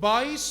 22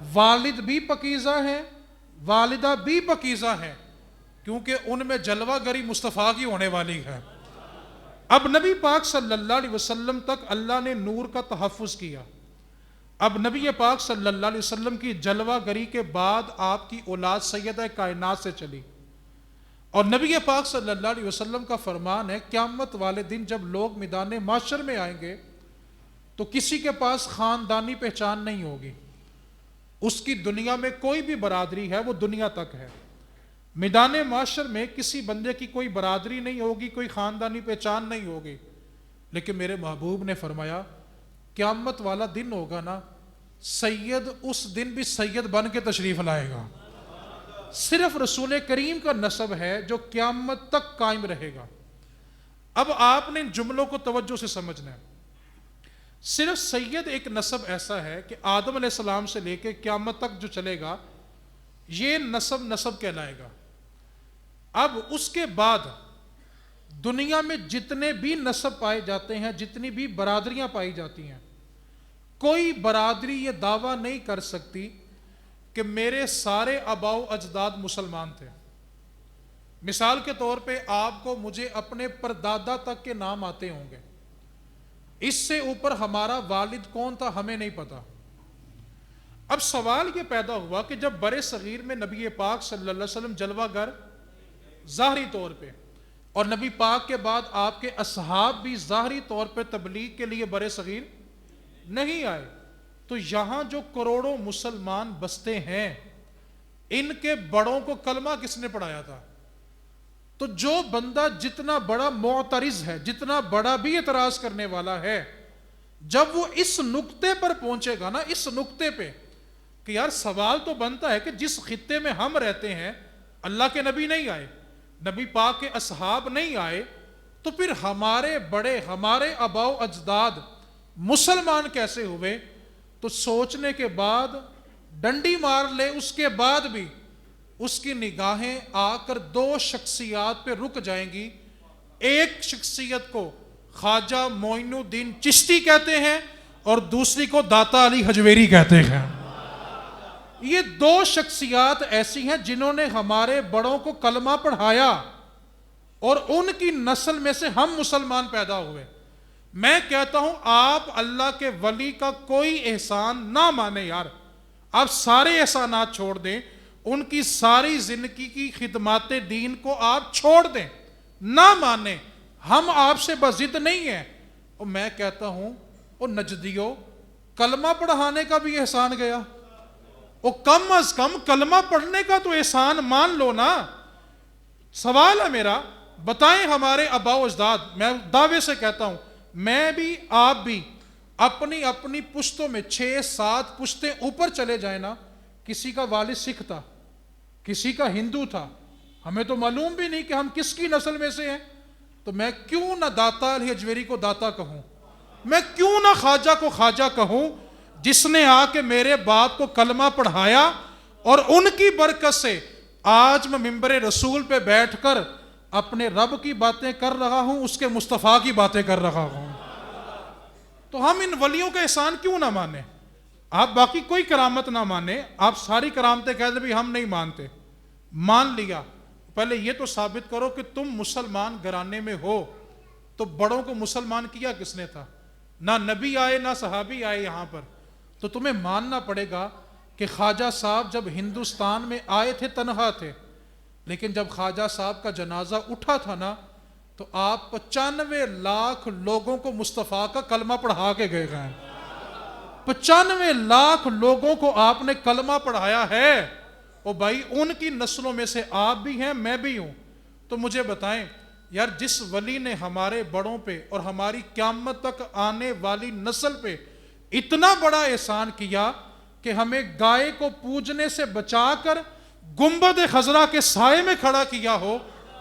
والد بھی پکیزہ ہیں، والدہ بھی پکیزہ ہیں، کیونکہ ان میں جلوہ گری مصطفیٰ کی ہونے والی ہے۔ اب نبی پاک صلی اللہ علیہ وسلم تک اللہ نے نور کا تحفظ کیا۔ اب نبی پاک صلی اللہ علیہ وسلم کی جلوہ گری کے بعد آپ کی اولاد سیدہ کائنات سے چلی، اور نبی پاک صلی اللہ علیہ وسلم کا فرمان ہے قیامت والے دن جب لوگ میدان محشر میں آئیں گے تو کسی کے پاس خاندانی پہچان نہیں ہوگی، اس کی دنیا میں کوئی بھی برادری ہے وہ دنیا تک ہے۔ میدان محشر میں کسی بندے کی کوئی برادری نہیں ہوگی، کوئی خاندانی پہچان نہیں ہوگی، لیکن میرے محبوب نے فرمایا قیامت والا دن ہوگا نا، سید اس دن بھی سید بن کے تشریف لائے گا۔ صرف رسول کریم کا نسب ہے جو قیامت تک قائم رہے گا۔ اب آپ نے ان جملوں کو توجہ سے سمجھنا ہے۔ صرف سید ایک نسب ایسا ہے کہ آدم علیہ السلام سے لے کے قیامت تک جو چلے گا یہ نسب کہلائے گا۔ اب اس کے بعد دنیا میں جتنے بھی نسب پائے جاتے ہیں، جتنی بھی برادریاں پائی جاتی ہیں، کوئی برادری یہ دعویٰ نہیں کر سکتی کہ میرے سارے آباء و اجداد مسلمان تھے۔ مثال کے طور پہ آپ کو مجھے اپنے پردادا تک کے نام آتے ہوں گے، اس سے اوپر ہمارا والد کون تھا ہمیں نہیں پتا۔ اب سوال یہ پیدا ہوا کہ جب برے صغیر میں نبی پاک صلی اللہ علیہ وسلم جلوہ گر ظاہری طور پہ، اور نبی پاک کے بعد آپ کے اصحاب بھی ظاہری طور پہ تبلیغ کے لیے برے صغیر نہیں آئے، تو یہاں جو کروڑوں مسلمان بستے ہیں ان کے بڑوں کو کلمہ کس نے پڑھایا تھا؟ تو جو بندہ جتنا بڑا معترض ہے، جتنا بڑا بھی اعتراض کرنے والا ہے، جب وہ اس نقطے پر پہنچے گا نا، اس نقطے پہ کہ یار سوال تو بنتا ہے کہ جس خطے میں ہم رہتے ہیں اللہ کے نبی نہیں آئے، نبی پاک کے اصحاب نہیں آئے، تو پھر ہمارے بڑے، ہمارے آباء و اجداد مسلمان کیسے ہوئے؟ تو سوچنے کے بعد ڈنڈی مار لے، اس کے بعد بھی اس کی نگاہیں آ کر دو شخصیات پہ رک جائیں گی۔ ایک شخصیت کو خواجہ معین الدین چشتی کہتے ہیں اور دوسری کو داتا علی حجویری کہتے ہیں۔ یہ دو شخصیات ایسی ہیں جنہوں نے ہمارے بڑوں کو کلمہ پڑھایا اور ان کی نسل میں سے ہم مسلمان پیدا ہوئے۔ میں کہتا ہوں آپ اللہ کے ولی کا کوئی احسان نہ مانیں یار، آپ سارے احسانات چھوڑ دیں، ان کی ساری زندگی کی خدمات دین کو آپ چھوڑ دیں، نہ مانیں، ہم آپ سے بضد نہیں ہیں۔ اور میں کہتا ہوں او نجدیو، کلمہ پڑھانے کا بھی احسان گیا، او کم از کم کلمہ پڑھنے کا تو احسان مان لو نا۔ سوال ہے میرا، بتائیں ہمارے آباء و اجداد، میں دعوے سے کہتا ہوں میں بھی آپ بھی اپنی اپنی پشتوں میں 6-7 پشتیں اوپر چلے جائیں نا، کسی کا والد سکھ تھا، کسی کا ہندو تھا، ہمیں تو معلوم بھی نہیں کہ ہم کس کی نسل میں سے ہیں، تو میں کیوں نہ داتا علی حجویری کو داتا کہوں، میں کیوں نہ خواجہ کو خواجہ کہوں، جس نے آ کے میرے باپ کو کلمہ پڑھایا، اور ان کی برکت سے آج میں ممبر رسول پہ بیٹھ کر اپنے رب کی باتیں کر رہا ہوں، اس کے مصطفیٰ کی باتیں کر رہا ہوں۔ تو ہم ان ولیوں کا احسان کیوں نہ مانیں؟ آپ باقی کوئی کرامت نہ مانیں، آپ ساری کرامتیں کہہ دیں بھی ہم نہیں مانتے، مان لیا، پہلے یہ تو ثابت کرو کہ تم مسلمان گھرانے میں ہو۔ تو بڑوں کو مسلمان کیا کس نے تھا؟ نہ نبی آئے نہ صحابی آئے یہاں پر، تو تمہیں ماننا پڑے گا کہ خواجہ صاحب جب ہندوستان میں آئے تھے تنہا تھے، لیکن جب خواجہ صاحب کا جنازہ اٹھا تھا نا، تو آپ 95 لاکھ لوگوں کو مصطفیٰ کا کلمہ پڑھا کے گئے ہیں۔ 95 لاکھ لوگوں کو آپ نے کلمہ پڑھایا ہے، اور بھائی ان کی نسلوں میں سے آپ بھی ہیں، میں بھی ہوں۔ تو مجھے بتائیں یار، جس ولی نے ہمارے بڑوں پہ اور ہماری قیامت تک آنے والی نسل پہ اتنا بڑا احسان کیا کہ ہمیں گائے کو پوجنے سے بچا کر گنبد خضرا کے سائے میں کھڑا کیا ہو،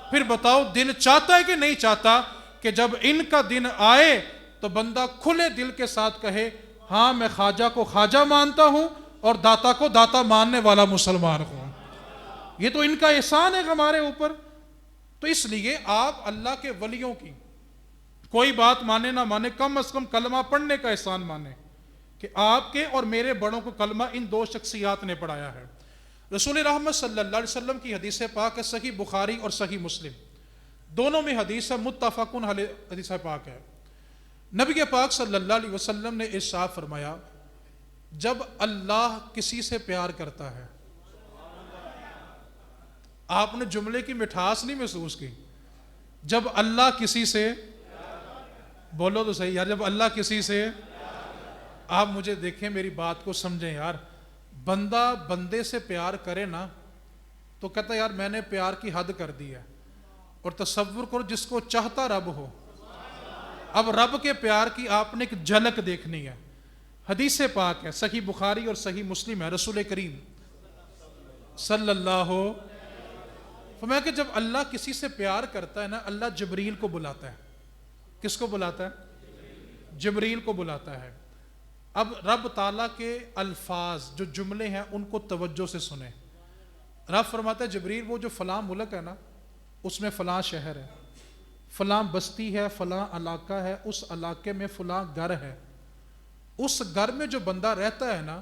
پھر بتاؤ دن چاہتا ہے کہ نہیں چاہتا کہ جب ان کا دن آئے تو بندہ کھلے دل کے ساتھ کہے ہاں میں خواجہ کو خواجہ مانتا ہوں اور داتا کو داتا ماننے والا مسلمان ہوں۔ یہ تو ان کا احسان ہے ہمارے اوپر۔ تو اس لیے آپ اللہ کے ولیوں کی کوئی بات مانے نہ مانے، کم از کم کلمہ پڑھنے کا احسان مانے۔ کہ آپ کے اور میرے بڑوں کو کلمہ ان دو شخصیات نے پڑھایا ہے۔ رسول رحمت صلی اللہ علیہ وسلم کی حدیث پاک ہے، صحیح بخاری اور صحیح مسلم دونوں میں حدیث ہے، متفقن علیہ حدیث پاک ہے۔ نبی پاک صلی اللہ علیہ وسلم نے ارشاد فرمایا، جب اللہ کسی سے پیار کرتا ہے، آپ نے جملے کی مٹھاس نہیں محسوس کی؟ جب اللہ کسی سے، بولو تو صحیح یار، جب اللہ کسی سے، آپ مجھے دیکھیں، میری بات کو سمجھیں یار، بندہ بندے سے پیار کرے نا تو کہتا ہے یار میں نے پیار کی حد کر دی ہے، اور تصور کرو جس کو چاہتا رب ہو، اب رب کے پیار کی آپ نے ایک جھلک دیکھنی ہے۔ حدیث پاک ہے، صحیح بخاری اور صحیح مسلم ہے، رسول کریم صلی اللہ فرمایا کہ جب اللہ کسی سے پیار کرتا ہے نا، اللہ جبریل کو بلاتا ہے۔ کس کو بلاتا ہے؟ جبریل کو بلاتا ہے۔ اب رب تعالیٰ کے الفاظ جو جملے ہیں ان کو توجہ سے سنیں۔ رب فرماتا ہے جبریل وہ جو فلاں ملک ہے نا، اس میں فلاں شہر ہے، فلاں بستی ہے، فلاں علاقہ ہے، اس علاقے میں فلاں گھر ہے، اس گھر میں جو بندہ رہتا ہے نا،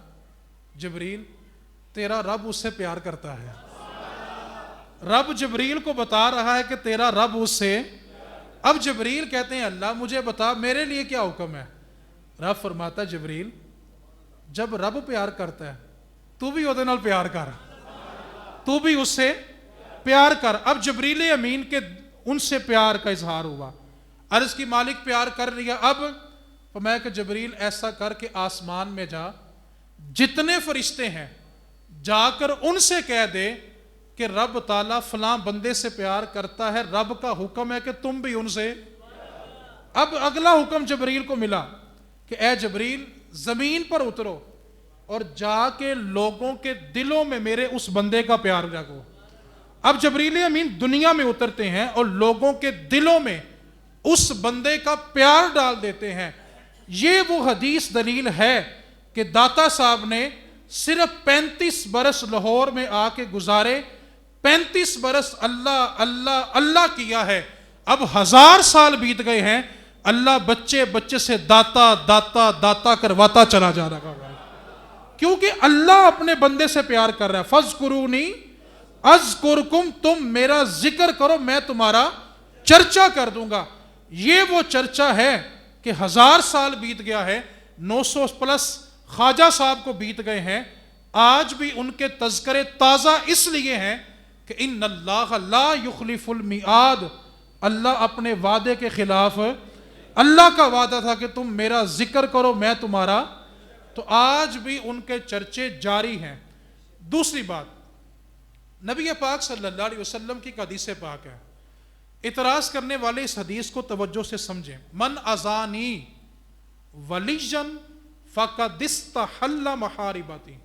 جبریل تیرا رب اس سے پیار کرتا ہے۔ رب جبریل کو بتا رہا ہے کہ تیرا رب اس سے۔ اب جبریل کہتے ہیں اللہ مجھے بتا میرے لیے کیا حکم ہے؟ رب فرماتا ہے جبریل جب رب پیار کرتا ہے تو بھی ਉਹਦੇ ਨਾਲ پیار کر، تو بھی اس سے پیار کر۔ اب جبریل امین کے ان سے پیار کا اظہار ہوا، عرض کی مالک پیار کر لیا۔ اب فرمایا کہ جبریل ایسا کر کے آسمان میں جا، جتنے فرشتے ہیں جا کر ان سے کہہ دے کہ رب تعالیٰ فلاں بندے سے پیار کرتا ہے، رب کا حکم ہے کہ تم بھی ان سے۔ اب اگلا حکم جبریل کو ملا کہ اے جبریل زمین پر اترو اور جا کے لوگوں کے دلوں میں میرے اس بندے کا پیار جاگو۔ اب جبریل امین دنیا میں اترتے ہیں اور لوگوں کے دلوں میں اس بندے کا پیار ڈال دیتے ہیں۔ یہ وہ حدیث دلیل ہے کہ داتا صاحب نے صرف 35 برس لاہور میں آ کے گزارے، 35 برس اللہ اللہ اللہ کیا ہے، اب 1000 سال بیت گئے ہیں، اللہ بچے بچے سے داتا داتا داتا کرواتا چلا جا رہا ہے، کیونکہ اللہ اپنے بندے سے پیار کر رہا ہے۔ فَاذْكُرُونِي اذکرکم، تم میرا ذکر کرو میں تمہارا چرچا کر دوں گا۔ یہ وہ چرچا ہے کہ 1000 سال بیت گیا ہے، 900 پلس خواجہ صاحب کو بیت گئے ہیں، آج بھی ان کے تذکرے تازہ اس لیے ہیں کہ ان اللہ لا یخلف المیعاد، اللہ اپنے وعدے کے خلاف، اللہ کا وعدہ تھا کہ تم میرا ذکر کرو میں تمہارا، تو آج بھی ان کے چرچے جاری ہیں۔ دوسری بات، نبی پاک صلی اللہ علیہ وسلم کی حدیث پاک ہے، اعتراض کرنے والے اس حدیث کو توجہ سے سمجھیں۔ من ازانی ولیجن فقد استحل محاربتی،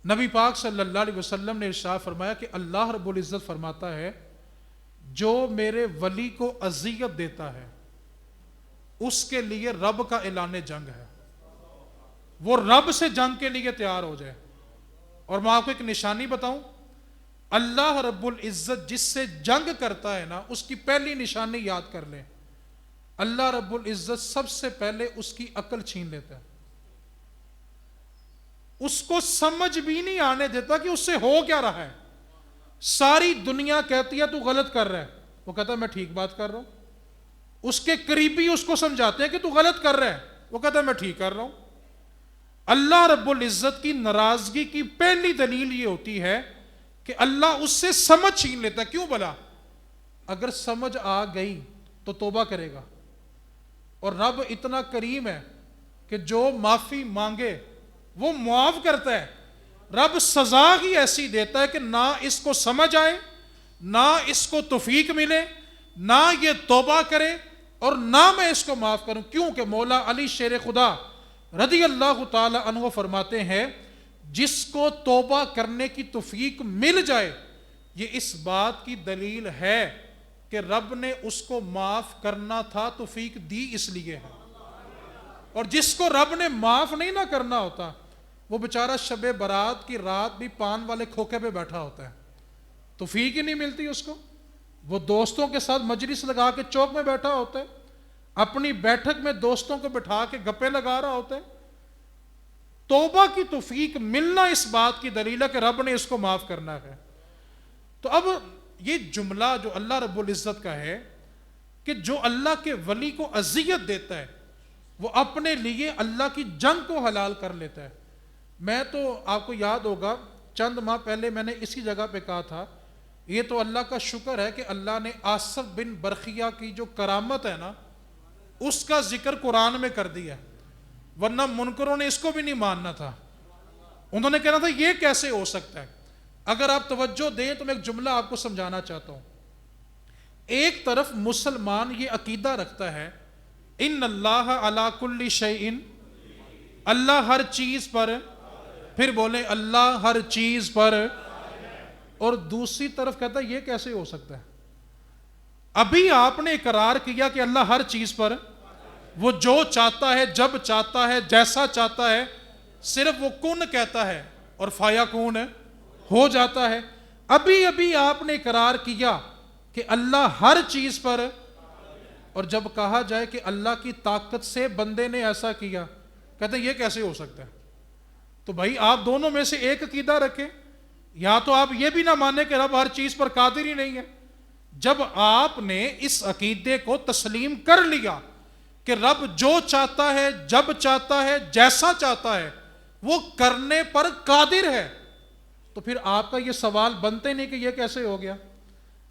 نبی پاک صلی اللہ علیہ وسلم نے ارشاد فرمایا کہ اللہ رب العزت فرماتا ہے جو میرے ولی کو اذیت دیتا ہے اس کے لیے رب کا اعلان جنگ ہے، وہ رب سے جنگ کے لیے تیار ہو جائے۔ اور میں آپ کو ایک نشانی بتاؤں، اللہ رب العزت جس سے جنگ کرتا ہے نا، اس کی پہلی نشانی یاد کر لیں، اللہ رب العزت سب سے پہلے اس کی عقل چھین لیتا ہے، اس کو سمجھ بھی نہیں آنے دیتا کہ اس سے ہو کیا رہا ہے۔ ساری دنیا کہتی ہے تو غلط کر رہا ہے، وہ کہتا ہے میں ٹھیک بات کر رہا ہوں۔ اس کے قریبی اس کو سمجھاتے ہیں کہ تو غلط کر رہا ہے، وہ کہتا ہے میں ٹھیک کر رہا ہوں۔ اللہ رب العزت کی ناراضگی کی پہلی دلیل یہ ہوتی ہے کہ اللہ اس سے سمجھ چھین لیتا ہے۔ کیوں بلا؟ اگر سمجھ آ گئی تو توبہ کرے گا، اور رب اتنا کریم ہے کہ جو معافی مانگے وہ معاف کرتا ہے۔ رب سزا ہی ایسی دیتا ہے کہ نہ اس کو سمجھ آئے، نہ اس کو توفیق ملے، نہ یہ توبہ کرے، اور نہ میں اس کو معاف کروں۔ کیوں کہ مولا علی شیر خدا رضی اللہ تعالی عنہ فرماتے ہیں جس کو توبہ کرنے کی توفیق مل جائے، یہ اس بات کی دلیل ہے کہ رب نے اس کو معاف کرنا تھا، توفیق دی اس لیے ہے۔ اور جس کو رب نے معاف نہیں نہ کرنا ہوتا، وہ بیچارہ شب برات کی رات بھی پان والے کھوکے پہ بیٹھا ہوتا ہے، توفیق ہی نہیں ملتی اس کو۔ وہ دوستوں کے ساتھ مجلس لگا کے چوک میں بیٹھا ہوتا ہے، اپنی بیٹھک میں دوستوں کو بٹھا کے گپے لگا رہا ہوتا ہے، توبہ کی توفیق ملنا اس بات کی دلیل ہے کہ رب نے اس کو معاف کرنا ہے۔ تو اب یہ جملہ جو اللہ رب العزت کا ہے کہ جو اللہ کے ولی کو اذیت دیتا ہے وہ اپنے لیے اللہ کی جنگ کو حلال کر لیتا ہے۔ میں تو آپ کو یاد ہوگا چند ماہ پہلے میں نے اسی جگہ پہ کہا تھا یہ تو اللہ کا شکر ہے کہ اللہ نے آصف بن برخیہ کی جو کرامت ہے نا اس کا ذکر قرآن میں کر دیا، ورنہ منکروں نے اس کو بھی نہیں ماننا تھا۔ انہوں نے کہنا تھا یہ کیسے ہو سکتا ہے۔ اگر آپ توجہ دیں تو میں ایک جملہ آپ کو سمجھانا چاہتا ہوں۔ ایک طرف مسلمان یہ عقیدہ رکھتا ہے ان اللہ علی کل شیء، اللہ ہر چیز پر، پھر بولیں اللہ ہر چیز پر، اور دوسری طرف کہتا ہے یہ کیسے ہو سکتا ہے۔ ابھی آپ نے اقرار کیا کہ اللہ ہر چیز پر، وہ جو چاہتا ہے جب چاہتا ہے جیسا چاہتا ہے، صرف وہ کن کہتا ہے اور فیکون ہو جاتا ہے۔ ابھی آپ نے اقرار کیا کہ اللہ ہر چیز پر، اور جب کہا جائے کہ اللہ کی طاقت سے بندے نے ایسا کیا، کہتے ہیں یہ کیسے ہو سکتا ہے۔ تو بھائی آپ دونوں میں سے ایک عقیدہ رکھیں، یا تو آپ یہ بھی نہ مانیں کہ رب ہر چیز پر قادر ہی نہیں ہے۔ جب آپ نے اس عقیدے کو تسلیم کر لیا کہ رب جو چاہتا ہے جب چاہتا ہے جیسا چاہتا ہے وہ کرنے پر قادر ہے، تو پھر آپ کا یہ سوال بنتے نہیں کہ یہ کیسے ہو گیا۔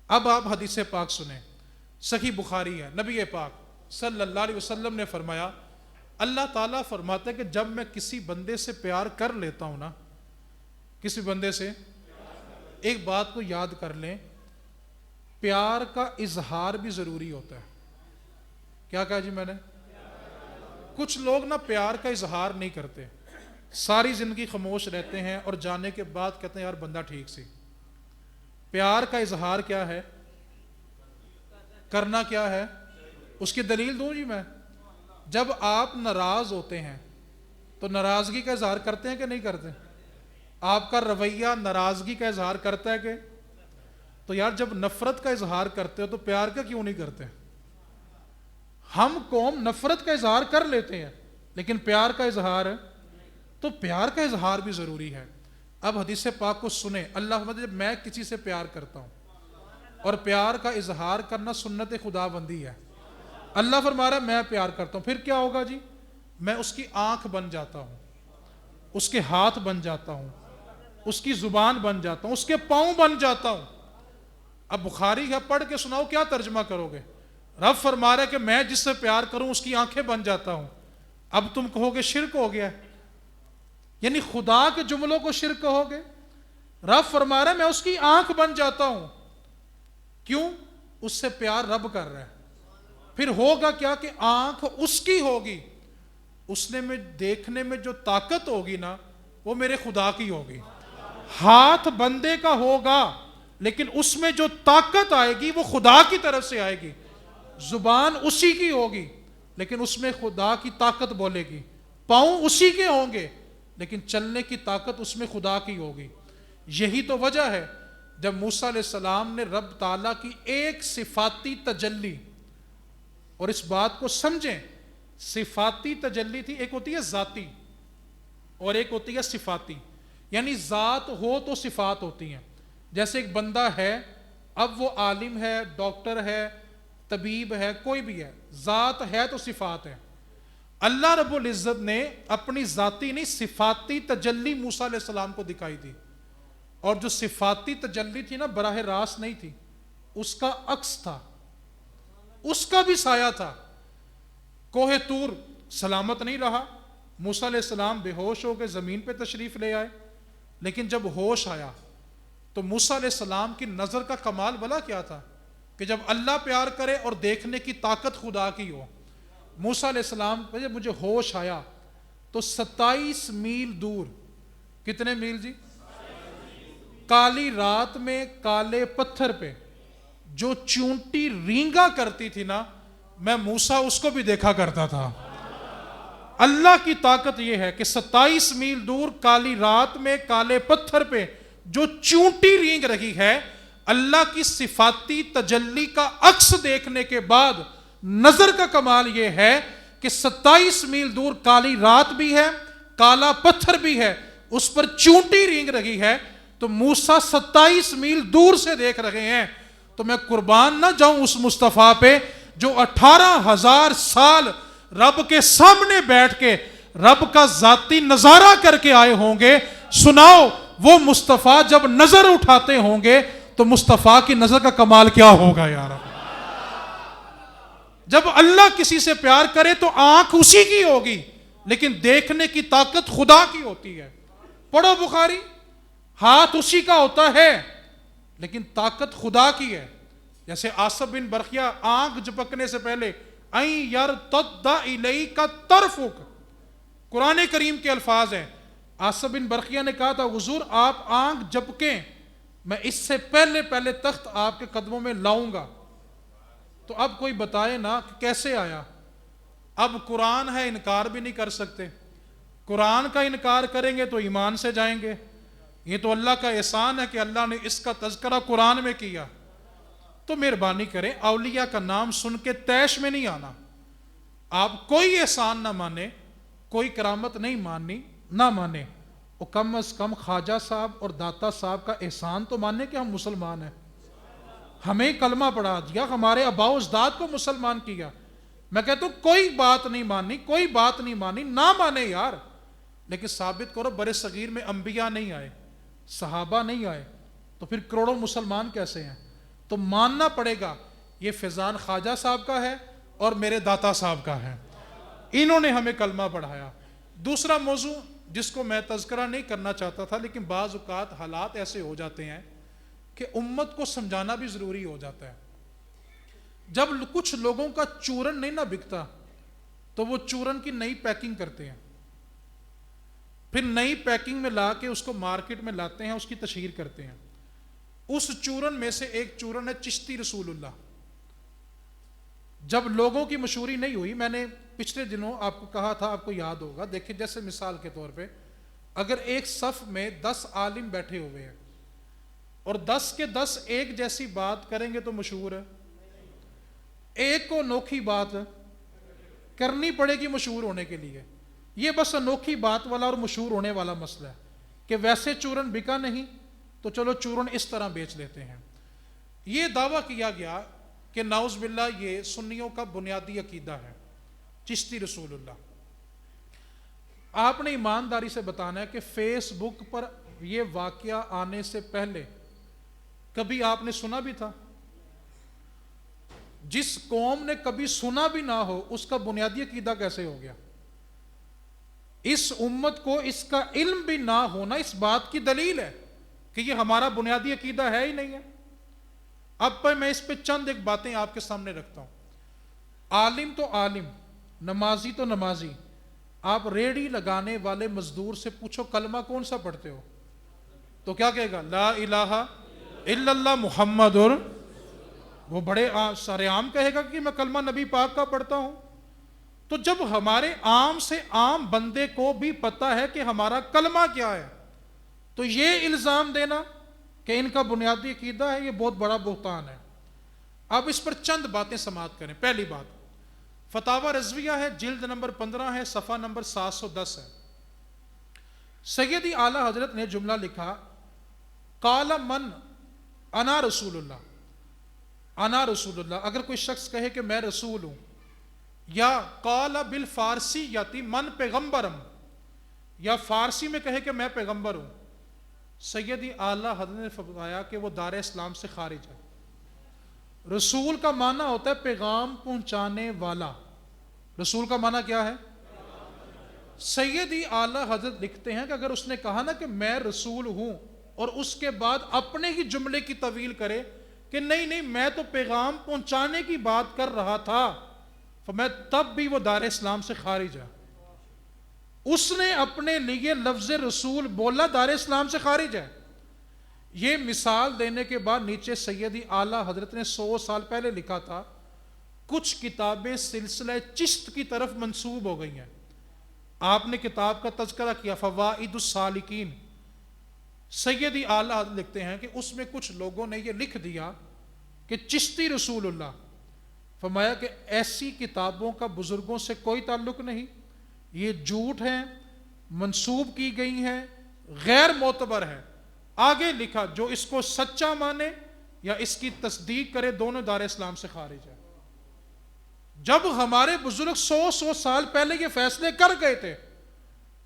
اب آپ حدیث پاک سنیں، صحیح بخاری ہے، نبی پاک صلی اللہ علیہ وسلم نے فرمایا، اللہ تعالیٰ فرماتا ہے کہ جب میں کسی بندے سے پیار کر لیتا ہوں نا، کسی بندے سے، ایک بات کو یاد کر لیں، پیار کا اظہار بھی ضروری ہوتا ہے۔ کیا کہا جی میں نے؟ کچھ لوگ نا پیار کا اظہار نہیں کرتے، ساری زندگی خاموش رہتے ہیں اور جانے کے بعد کہتے ہیں یار بندہ ٹھیک سی۔ پیار کا اظہار کیا ہے، کرنا کیا ہے، اس کی دلیل دوں جی میں۔ جب آپ ناراض ہوتے ہیں تو ناراضگی کا اظہار کرتے ہیں کہ نہیں کرتے؟ آپ کا رویہ ناراضگی کا اظہار کرتا ہے کہ؟ تو یار جب نفرت کا اظہار کرتے ہو تو پیار کا کیوں نہیں کرتے؟ ہم قوم نفرت کا اظہار کر لیتے ہیں لیکن پیار کا اظہار، تو پیار کا اظہار بھی ضروری ہے۔ اب حدیث پاک کو سنیں، اللہ فرماتا ہے جب میں کسی سے پیار کرتا ہوں، اور پیار کا اظہار کرنا سنت خدا بندی ہے، اللہ فرما رہا ہے میں پیار کرتا ہوں، پھر کیا ہوگا جی؟ میں اس کی آنکھ بن جاتا ہوں، اس کے ہاتھ بن جاتا ہوں، اس کی زبان بن جاتا ہوں، اس کے پاؤں بن جاتا ہوں۔ اب بخاری ہے، پڑھ کے سناؤ کیا ترجمہ کرو گے؟ رب فرما رہا ہے کہ میں جس سے پیار کروں اس کی آنکھیں بن جاتا ہوں۔ اب تم کہو گے شرک ہو گیا، یعنی خدا کے جملوں کو شرک کہو گے؟ رب فرما رہا ہے میں اس کی آنکھ بن جاتا ہوں، کیوں؟ اس سے پیار رب کر رہا ہے۔ پھر ہوگا کیا کہ آنکھ اس کی ہوگی، اس نے میں دیکھنے میں جو طاقت ہوگی نا وہ میرے خدا کی ہوگی۔ ہاتھ بندے کا ہوگا لیکن اس میں جو طاقت آئے گی وہ خدا کی طرف سے آئے گی۔ زبان اسی کی ہوگی لیکن اس میں خدا کی طاقت بولے گی۔ پاؤں اسی کے ہوں گے لیکن چلنے کی طاقت اس میں خدا کی ہوگی۔ یہی تو وجہ ہے جب موسیٰ علیہ السلام نے رب تعالیٰ کی ایک صفاتی تجلی، اور اس بات کو سمجھیں، صفاتی تجلی تھی، ایک ہوتی ہے ذاتی اور ایک ہوتی ہے صفاتی، یعنی ذات ہو تو صفات ہوتی ہیں۔ جیسے ایک بندہ ہے، اب وہ عالم ہے، ڈاکٹر ہے، طبیب ہے، کوئی بھی ہے، ذات ہے تو صفات ہے۔ اللہ رب العزت نے اپنی ذاتی نہیں صفاتی تجلی موسیٰ علیہ السلام کو دکھائی دی، اور جو صفاتی تجلی تھی نا براہ راست نہیں تھی، اس کا عکس تھا، اس کا بھی سایہ تھا۔ کوہ طور سلامت نہیں رہا، موسیٰ علیہ السلام بے ہوش ہو کے زمین پہ تشریف لے آئے، لیکن جب ہوش آیا تو موسیٰ علیہ السلام کی نظر کا کمال بلا کیا تھا کہ جب اللہ پیار کرے اور دیکھنے کی طاقت خدا کی ہو۔ موسیٰ علیہ السلام جب مجھے ہوش آیا تو 27 میل دور، کتنے میل جی؟ کالی رات میں کالے پتھر پہ جو چونٹی رینگا کرتی تھی نا، میں موسیٰ اس کو بھی دیکھا کرتا تھا۔ اللہ کی طاقت یہ ہے کہ 27 میل دور کالی رات میں کالے پتھر پہ جو چونٹی رینگ رہی ہے، اللہ کی صفاتی تجلی کا عکس دیکھنے کے بعد نظر کا کمال یہ ہے کہ 27 میل دور کالی رات بھی ہے، کالا پتھر بھی ہے, اس پر چونٹی رینگ رہی ہے, تو موسیٰ 27 میل دور سے دیکھ رہے ہیں. تو میں قربان نہ جاؤں اس مصطفیٰ پہ جو 18,000 سال رب کے سامنے بیٹھ کے رب کا ذاتی نظارہ کر کے آئے ہوں گے. سناؤ وہ مصطفیٰ جب نظر اٹھاتے ہوں گے تو مصطفیٰ کی نظر کا کمال کیا ہوگا یار. جب اللہ کسی سے پیار کرے تو آنکھ اسی کی ہوگی, لیکن دیکھنے کی طاقت خدا کی ہوتی ہے. پڑھو بخاری, ہاتھ اسی کا ہوتا ہے لیکن طاقت خدا کی ہے. جیسے آصف بن برقیہ آنکھ جھپکنے سے پہلے این یرتد الیک طرفک, قرآن کریم کے الفاظ ہیں. آصف بن برقیہ نے کہا تھا حضور آپ آنکھ جھپکیں, میں اس سے پہلے تخت آپ کے قدموں میں لاؤں گا. تو اب کوئی بتائے نا کہ کیسے آیا. اب قرآن ہے, انکار بھی نہیں کر سکتے. قرآن کا انکار کریں گے تو ایمان سے جائیں گے. یہ تو اللہ کا احسان ہے کہ اللہ نے اس کا تذکرہ قرآن میں کیا. تو مہربانی کریں اولیاء کا نام سن کے تیش میں نہیں آنا. آپ کوئی احسان نہ مانے, کوئی کرامت نہیں ماننی, نہ مانے, وہ کم از کم خواجہ صاحب اور داتا صاحب کا احسان تو مانے کہ ہم مسلمان ہیں. ہمیں کلمہ پڑھا دیا, ہمارے آباء و اجداد کو مسلمان کیا. میں کہتا ہوں کوئی بات نہیں ماننی, کوئی بات نہیں مانی, نہ مانے یار, لیکن ثابت کرو برے صغیر میں انبیاء نہیں آئے, صحابہ نہیں آئے, تو پھر کروڑوں مسلمان کیسے ہیں؟ تو ماننا پڑے گا یہ فیضان خواجہ صاحب کا ہے اور میرے داتا صاحب کا ہے, انہوں نے ہمیں کلمہ پڑھایا. دوسرا موضوع جس کو میں تذکرہ نہیں کرنا چاہتا تھا, لیکن بعض اوقات حالات ایسے ہو جاتے ہیں کہ امت کو سمجھانا بھی ضروری ہو جاتا ہے. جب کچھ لوگوں کا چورن نہیں نہ بکتا تو وہ چورن کی نئی پیکنگ کرتے ہیں, پھر نئی پیکنگ میں لا کے اس کو مارکیٹ میں لاتے ہیں, اس کی تشہیر کرتے ہیں. اس چورن میں سے ایک چورن ہے چشتی رسول اللہ. جب لوگوں کی مشہوری نہیں ہوئی, میں نے پچھلے دنوں آپ کو کہا تھا, آپ کو یاد ہوگا, دیکھیں جیسے مثال کے طور پہ اگر ایک صف میں 10 عالم بیٹھے ہوئے ہیں اور 10 کے 10 ایک جیسی بات کریں گے تو مشہور ہے. ایک کو انوکھی بات کرنی پڑے گی مشہور ہونے کے لیے. یہ بس انوکھی بات والا اور مشہور ہونے والا مسئلہ ہے کہ ویسے چورن بکا نہیں تو چلو چورن اس طرح بیچ لیتے ہیں. یہ دعویٰ کیا گیا کہ نعوذ باللہ یہ سنیوں کا بنیادی عقیدہ ہے چشتی رسول اللہ. آپ نے ایمانداری سے بتانا ہے کہ فیس بک پر یہ واقعہ آنے سے پہلے کبھی آپ نے سنا بھی تھا؟ جس قوم نے کبھی سنا بھی نہ ہو اس کا بنیادی عقیدہ کیسے ہو گیا؟ اس امت کو اس کا علم بھی نہ ہونا اس بات کی دلیل ہے کہ یہ ہمارا بنیادی عقیدہ ہے ہی نہیں ہے. اب میں اس پہ چند ایک باتیں آپ کے سامنے رکھتا ہوں. عالم تو عالم, نمازی تو نمازی. آپ ریڑھی لگانے والے مزدور سے پوچھو کلمہ کون سا پڑھتے ہو تو کیا کہے گا؟ لا الہ الا اللہ محمد. اور وہ بڑے سارے عام کہے گا کہ میں کلمہ نبی پاک کا پڑھتا ہوں. تو جب ہمارے عام سے عام بندے کو بھی پتا ہے کہ ہمارا کلمہ کیا ہے تو یہ الزام دینا کہ ان کا بنیادی عقیدہ ہے, یہ بہت بڑا بہتان ہے. اب اس پر چند باتیں سماعت کریں. پہلی بات, فتاوی رضویہ ہے, جلد نمبر 15 ہے, صفحہ نمبر 710 ہے. سیدی اعلیٰ حضرت نے جملہ لکھا, قال من انا رسول اللہ, انا رسول اللہ. اگر کوئی شخص کہے کہ میں رسول ہوں, یا قال بالفارسی یاتی من پیغمبرم, یا فارسی میں کہے کہ میں پیغمبر ہوں, سیدی اعلیٰ حضرت نے فرمایا کہ وہ دار اسلام سے خارج ہے. رسول کا معنی ہوتا ہے پیغام پہنچانے والا. رسول کا معنی کیا ہے؟ سیدی اعلیٰ حضرت لکھتے ہیں کہ اگر اس نے کہا نا کہ میں رسول ہوں اور اس کے بعد اپنے ہی جملے کی طویل کرے کہ نہیں نہیں میں تو پیغام پہنچانے کی بات کر رہا تھا, میں تب بھی وہ دار اسلام سے خارج ہے. اس نے اپنے لیے لفظ رسول بولا, دار اسلام سے خارج ہے. یہ مثال دینے کے بعد نیچے سیدی اعلیٰ حضرت نے 100 سال پہلے لکھا تھا, کچھ کتابیں سلسلہ چشت کی طرف منسوب ہو گئی ہیں. آپ نے کتاب کا تذکرہ کیا فوائد السالکین. سیدی اعلیٰ حضرت لکھتے ہیں کہ اس میں کچھ لوگوں نے یہ لکھ دیا کہ چشتی رسول اللہ. فرمایا کہ ایسی کتابوں کا بزرگوں سے کوئی تعلق نہیں, یہ جھوٹ ہیں, منسوب کی گئی ہیں غیر معتبر ہے. آگے لکھا جو اس کو سچا مانے یا اس کی تصدیق کرے دونوں دار اسلام سے خارج ہے. جب ہمارے بزرگ 100 سال پہلے یہ فیصلے کر گئے تھے,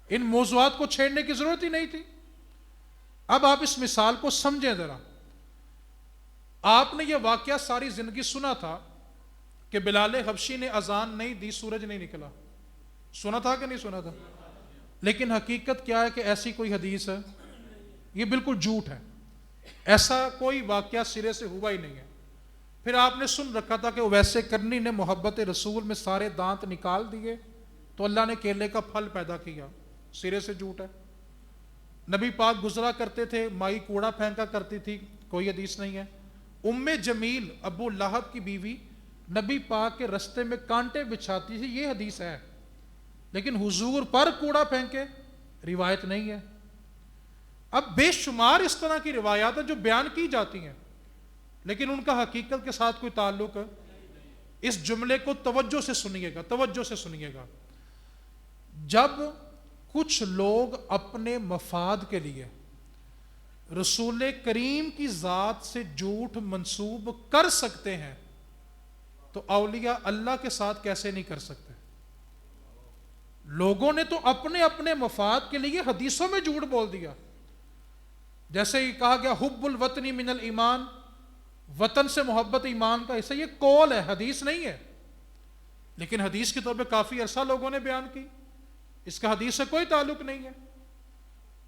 ان موضوعات کو چھیڑنے کی ضرورت ہی نہیں تھی. اب آپ اس مثال کو سمجھیں ذرا. آپ نے یہ واقعہ ساری زندگی سنا تھا کہ بلال حبشی نے اذان نہیں دی, سورج نہیں نکلا. سنا تھا کہ نہیں سنا تھا؟ لیکن حقیقت کیا ہے کہ ایسی کوئی حدیث ہے؟ یہ بالکل جھوٹ ہے. ایسا کوئی واقعہ سرے سے ہوا ہی نہیں ہے. پھر آپ نے سن رکھا تھا کہ اویس کرنی نے محبت رسول میں سارے دانت نکال دیے تو اللہ نے کیلے کا پھل پیدا کیا. سرے سے جھوٹ ہے. نبی پاک گزرا کرتے تھے, مائی کوڑا پھینکا کرتی تھی, کوئی حدیث نہیں ہے. ام جمیل ابو لہب کی بیوی نبی پاک کے رستے میں کانٹے بچھاتی تھی, یہ حدیث ہے. لیکن حضور پر کوڑا پھینکے روایت نہیں ہے. اب بے شمار اس طرح کی روایات ہیں جو بیان کی جاتی ہیں لیکن ان کا حقیقت کے ساتھ کوئی تعلق ہے. اس جملے کو توجہ سے سنیے گا, توجہ سے سنیے گا. جب کچھ لوگ اپنے مفاد کے لیے رسول کریم کی ذات سے جھوٹ منسوب کر سکتے ہیں تو اولیاء اللہ کے ساتھ کیسے نہیں کر سکتے؟ لوگوں نے تو اپنے اپنے مفاد کے لیے حدیثوں میں جھوٹ بول دیا. جیسے ہی کہا گیا حب الوطنی من الایمان, وطن سے محبت ایمان کا حصہ, یہ قول ہے, حدیث نہیں ہے. لیکن حدیث کے طور پہ کافی عرصہ لوگوں نے بیان کی, اس کا حدیث سے کوئی تعلق نہیں ہے.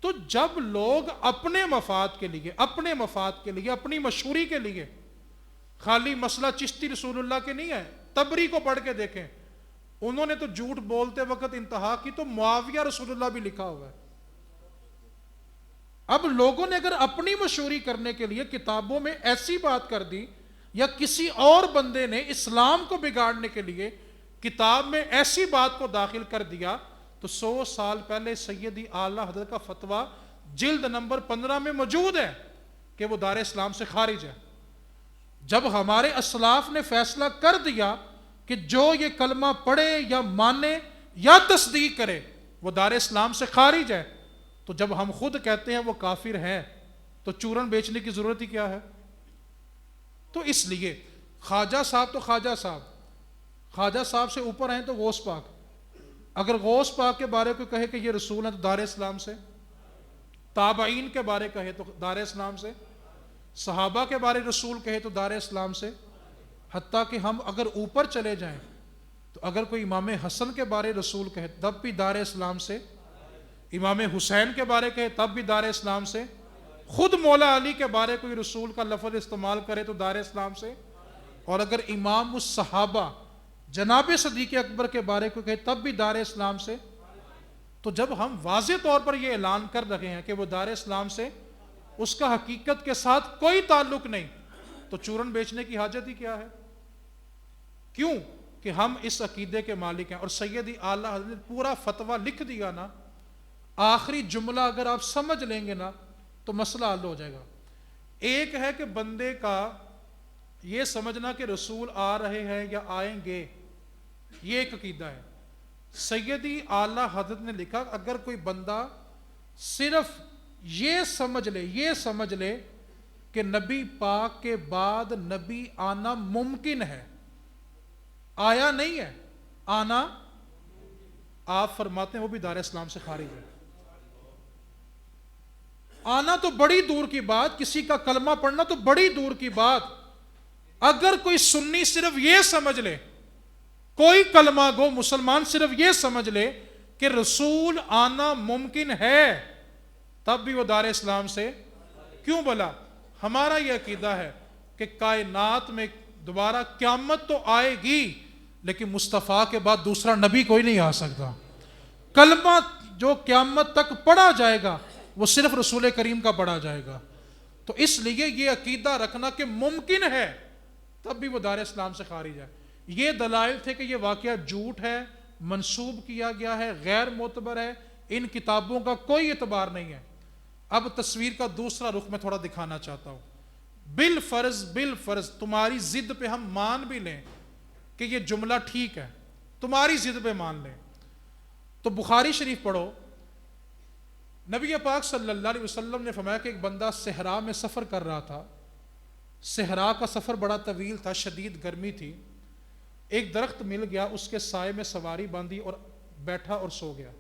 تو جب لوگ اپنے مفاد کے لیے, اپنے مفاد کے لیے, اپنی مشہوری کے لیے, خالی مسئلہ چشتی رسول اللہ کے نہیں ہے, تبری کو پڑھ کے دیکھیں, انہوں نے تو جھوٹ بولتے وقت انتہا کی تو معاویہ رسول اللہ بھی لکھا ہوا ہے. اب لوگوں نے اگر اپنی مشہوری کرنے کے لیے کتابوں میں ایسی بات کر دی, یا کسی اور بندے نے اسلام کو بگاڑنے کے لیے کتاب میں ایسی بات کو داخل کر دیا, تو 100 سال پہلے سیدی اعلیٰ حضرت کا فتویٰ جلد نمبر 15 میں موجود ہے کہ وہ دار اسلام سے خارج ہے. جب ہمارے اسلاف نے فیصلہ کر دیا کہ جو یہ کلمہ پڑھے یا مانے یا تصدیق کرے وہ دار اسلام سے خارج ہے, تو جب ہم خود کہتے ہیں وہ کافر ہیں تو چورن بیچنے کی ضرورت ہی کیا ہے؟ تو اس لیے خواجہ صاحب تو خواجہ صاحب, خواجہ صاحب سے اوپر ہیں تو غوث پاک. اگر غوث پاک کے بارے کو کہے کہ یہ رسول ہیں تو دار اسلام سے, تابعین کے بارے کہے تو دار اسلام سے, صحابہ کے بارے رسول کہے تو دار اسلام سے. حتیٰ کہ ہم اگر اوپر چلے جائیں تو اگر کوئی امام حسن کے بارے رسول کہے تب بھی دار اسلام سے, امام حسین کے بارے کہے تب بھی دار اسلام سے, خود مولا علی کے بارے کوئی رسول کا لفظ استعمال کرے تو دار اسلام سے, اور اگر امام الصحابہ جناب صدیق اکبر کے بارے کو کہے تب بھی دار اسلام سے. تو جب ہم واضح طور پر یہ اعلان کر رہے ہیں کہ وہ دار اسلام سے, اس کا حقیقت کے ساتھ کوئی تعلق نہیں, تو چورن بیچنے کی حاجت ہی کیا ہے؟ کیوں کہ ہم اس عقیدے کے مالک ہیں. اور سیدی اعلیٰ حضرت نے پورا فتویٰ لکھ دیا نا, آخری جملہ اگر آپ سمجھ لیں گے نا تو مسئلہ حل ہو جائے گا. ایک ہے کہ بندے کا یہ سمجھنا کہ رسول آ رہے ہیں یا آئیں گے, یہ ایک عقیدہ ہے. سیدی اعلیٰ حضرت نے لکھا اگر کوئی بندہ صرف یہ سمجھ لے کہ نبی پاک کے بعد نبی آنا ممکن ہے, آیا نہیں ہے, آنا, آپ فرماتے ہیں وہ بھی دار اسلام سے خارج ہے. آنا تو بڑی دور کی بات, کسی کا کلمہ پڑھنا تو بڑی دور کی بات. اگر کوئی سنی صرف یہ سمجھ لے, کوئی کلمہ گو مسلمان صرف یہ سمجھ لے کہ رسول آنا ممکن ہے, تب بھی وہ دار اسلام سے. کیوں بلا؟ ہمارا یہ عقیدہ ہے کہ کائنات میں دوبارہ قیامت تو آئے گی لیکن مصطفیٰ کے بعد دوسرا نبی کوئی نہیں آ سکتا. کلمہ جو قیامت تک پڑھا جائے گا وہ صرف رسول کریم کا پڑھا جائے گا. تو اس لیے یہ عقیدہ رکھنا کہ ممکن ہے تب بھی وہ دار اسلام سے خارج ہے. یہ دلائل تھے کہ یہ واقعہ جھوٹ ہے, منسوب کیا گیا ہے, غیر معتبر ہے, ان کتابوں کا کوئی اعتبار نہیں ہے. اب تصویر کا دوسرا رخ میں تھوڑا دکھانا چاہتا ہوں. بالفرض تمہاری ضد پہ ہم مان بھی لیں کہ یہ جملہ ٹھیک ہے, تمہاری ضد پہ مان لیں, تو بخاری شریف پڑھو, نبی پاک صلی اللہ علیہ وسلم نے فرمایا کہ ایک بندہ صحرا میں سفر کر رہا تھا. صحرا کا سفر بڑا طویل تھا، شدید گرمی تھی. ایک درخت مل گیا، اس کے سائے میں سواری باندھی اور بیٹھا اور سو گیا.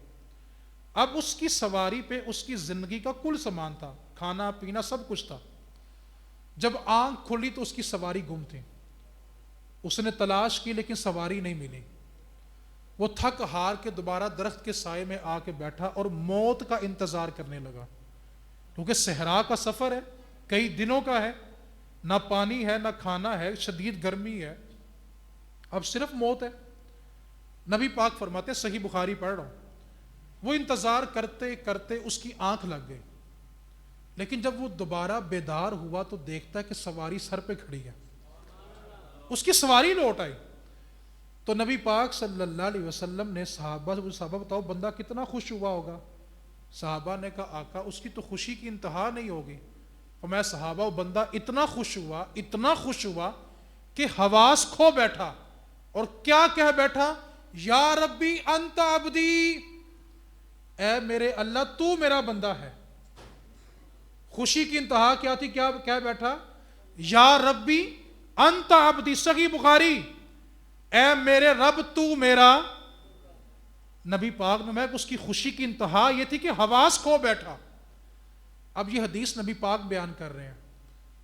اب اس کی سواری پہ اس کی زندگی کا کل سامان تھا، کھانا پینا سب کچھ تھا. جب آنکھ کھلی تو اس کی سواری گم تھی. اس نے تلاش کی لیکن سواری نہیں ملی. وہ تھک ہار کے دوبارہ درخت کے سائے میں آ کے بیٹھا اور موت کا انتظار کرنے لگا، کیونکہ صحرا کا سفر ہے، کئی دنوں کا ہے، نہ پانی ہے نہ کھانا ہے، شدید گرمی ہے، اب صرف موت ہے. نبی پاک فرماتے، صحیح بخاری پڑھ رہا ہوں، وہ انتظار کرتے کرتے اس کی آنکھ لگ گئی. لیکن جب وہ دوبارہ بیدار ہوا تو دیکھتا ہے کہ سواری سر پہ کھڑی ہے، اس کی سواری لوٹ آئی. تو نبی پاک صلی اللہ علیہ وسلم نے صحابہ بتاؤ بندہ کتنا خوش ہوا ہوگا. صحابہ نے کہا آقا اس کی تو خوشی کی انتہا نہیں ہوگی. فرمایا صحابہ وہ بندہ اتنا خوش ہوا کہ حواس کھو بیٹھا اور کیا کہہ بیٹھا، یا ربی انت عبدی، اے میرے اللہ تو میرا بندہ ہے. خوشی کی انتہا کیا تھی، کیا کہہ بیٹھا، یا ربی انت عبدی. صحیح بخاری، اے میرے رب تو میرا. نبی پاک نے میں اس کی خوشی کی انتہا یہ تھی کہ حواس کھو بیٹھا. اب یہ حدیث نبی پاک بیان کر رہے ہیں.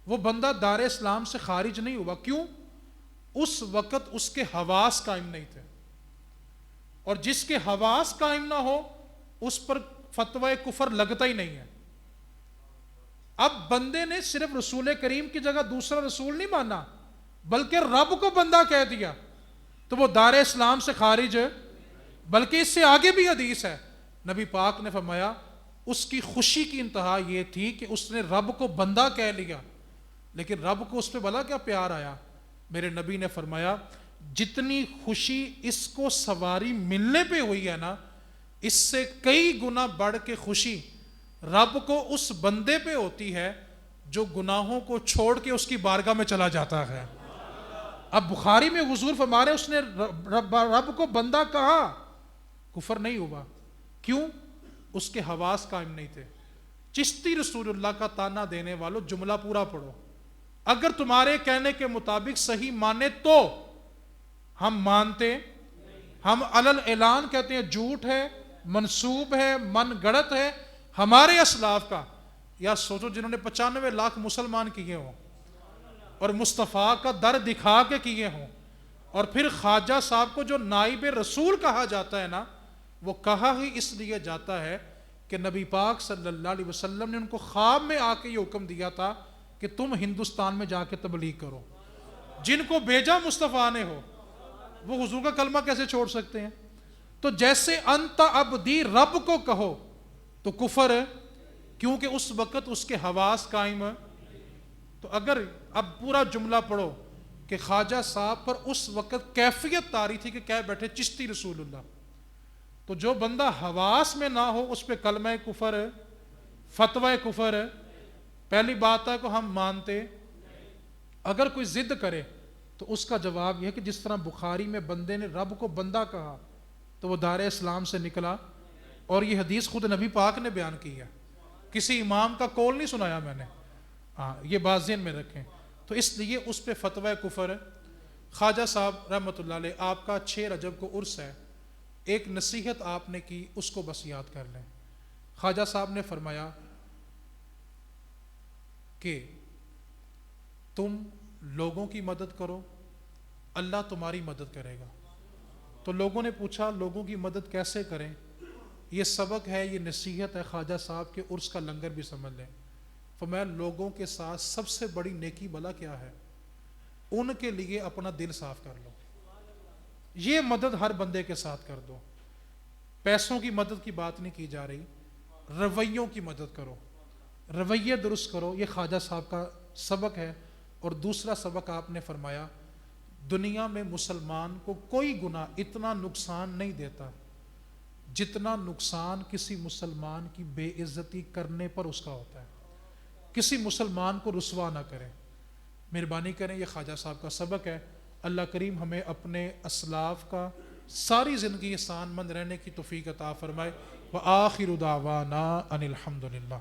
وہ بندہ دار اسلام سے خارج نہیں ہوا، کیوں؟ اس وقت اس کے حواس قائم نہیں تھے، اور جس کے حواس قائم نہ ہو اس پر فتوی کفر لگتا ہی نہیں ہے. اب بندے نے صرف رسول کریم کی جگہ دوسرا رسول نہیں مانا بلکہ رب کو بندہ کہہ دیا، تو وہ دار اسلام سے خارج ہے. بلکہ اس سے آگے بھی حدیث ہے، نبی پاک نے فرمایا اس کی خوشی کی انتہا یہ تھی کہ اس نے رب کو بندہ کہہ لیا، لیکن رب کو اس پہ بھلا کیا پیار آیا. میرے نبی نے فرمایا جتنی خوشی اس کو سواری ملنے پہ ہوئی ہے نا، اس سے کئی گنا بڑھ کے خوشی رب کو اس بندے پہ ہوتی ہے جو گناہوں کو چھوڑ کے اس کی بارگاہ میں چلا جاتا ہے. اب بخاری میں حضور فرما رہے اس نے رب کو بندہ کہا، کفر نہیں ہوا. کیوں؟ اس کے حواس قائم نہیں تھے. چشتی رسول اللہ کا تانا دینے والوں جملہ پورا پڑھو، اگر تمہارے کہنے کے مطابق صحیح مانے تو ہم مانتے، ہم علل اعلان کہتے ہیں جھوٹ ہے، منسوب ہے، من گڑت ہے ہمارے اسلاف کا. یا سوچو جنہوں نے 95 لاکھ مسلمان کیے ہوں اور مصطفیٰ کا در دکھا کے کیے ہوں، اور پھر خواجہ صاحب کو جو نائب رسول کہا جاتا ہے نا، وہ کہا ہی اس لیے جاتا ہے کہ نبی پاک صلی اللہ علیہ وسلم نے ان کو خواب میں آ کے یہ حکم دیا تھا کہ تم ہندوستان میں جا کے تبلیغ کرو. جن کو بھیجا مصطفیٰ نے ہو وہ حضور کا کلمہ کیسے چھوڑ سکتے ہیں؟ تو جیسے انت عبدی رب کو کہو تو کفر ہے، کیونکہ اس وقت اس کے حواس قائم ہے. تو اگر اب پورا جملہ پڑھو کہ خواجہ صاحب پر اس وقت کیفیت طاری تھی کہ کہہ بیٹھے چشتی رسول اللہ، تو جو بندہ حواس میں نہ ہو اس پہ کلمہ کفر ہے، فتوی کفر ہے. پہلی بات ہے کہ ہم مانتے. اگر کوئی ضد کرے تو اس کا جواب یہ ہے کہ جس طرح بخاری میں بندے نے رب کو بندہ کہا تو وہ دار اسلام سے نکلا، اور یہ حدیث خود نبی پاک نے بیان کی ہے، کسی امام کا قول نہیں سنایا میں نے. ہاں یہ بات ذہن میں رکھیں. تو اس لیے اس پہ فتوی کفر ہے. خواجہ صاحب رحمۃ اللہ علیہ آپ کا 6 رجب کو عرس ہے، ایک نصیحت آپ نے کی اس کو بس یاد کر لیں. خواجہ صاحب نے فرمایا کہ تم لوگوں کی مدد کرو، اللہ تمہاری مدد کرے گا. تو لوگوں نے پوچھا لوگوں کی مدد کیسے کریں؟ یہ سبق ہے، یہ نصیحت ہے خواجہ صاحب کے عرس کا لنگر بھی سمجھ لیں. فرمایا لوگوں کے ساتھ سب سے بڑی نیکی بھلا کیا ہے؟ ان کے لیے اپنا دل صاف کر لو. یہ مدد ہر بندے کے ساتھ کر دو. پیسوں کی مدد کی بات نہیں کی جا رہی، رویوں کی مدد کرو، رویے درست کرو. یہ خواجہ صاحب کا سبق ہے. اور دوسرا سبق آپ نے فرمایا دنیا میں مسلمان کو کوئی گناہ اتنا نقصان نہیں دیتا جتنا نقصان کسی مسلمان کی بے عزتی کرنے پر اس کا ہوتا ہے. کسی مسلمان کو رسوا نہ کریں، مہربانی کریں. یہ خواجہ صاحب کا سبق ہے. اللہ کریم ہمیں اپنے اسلاف کا ساری زندگی احسان مند رہنے کی توفیق عطا فرمائے. وآخر دعوانا ان الحمد للہ.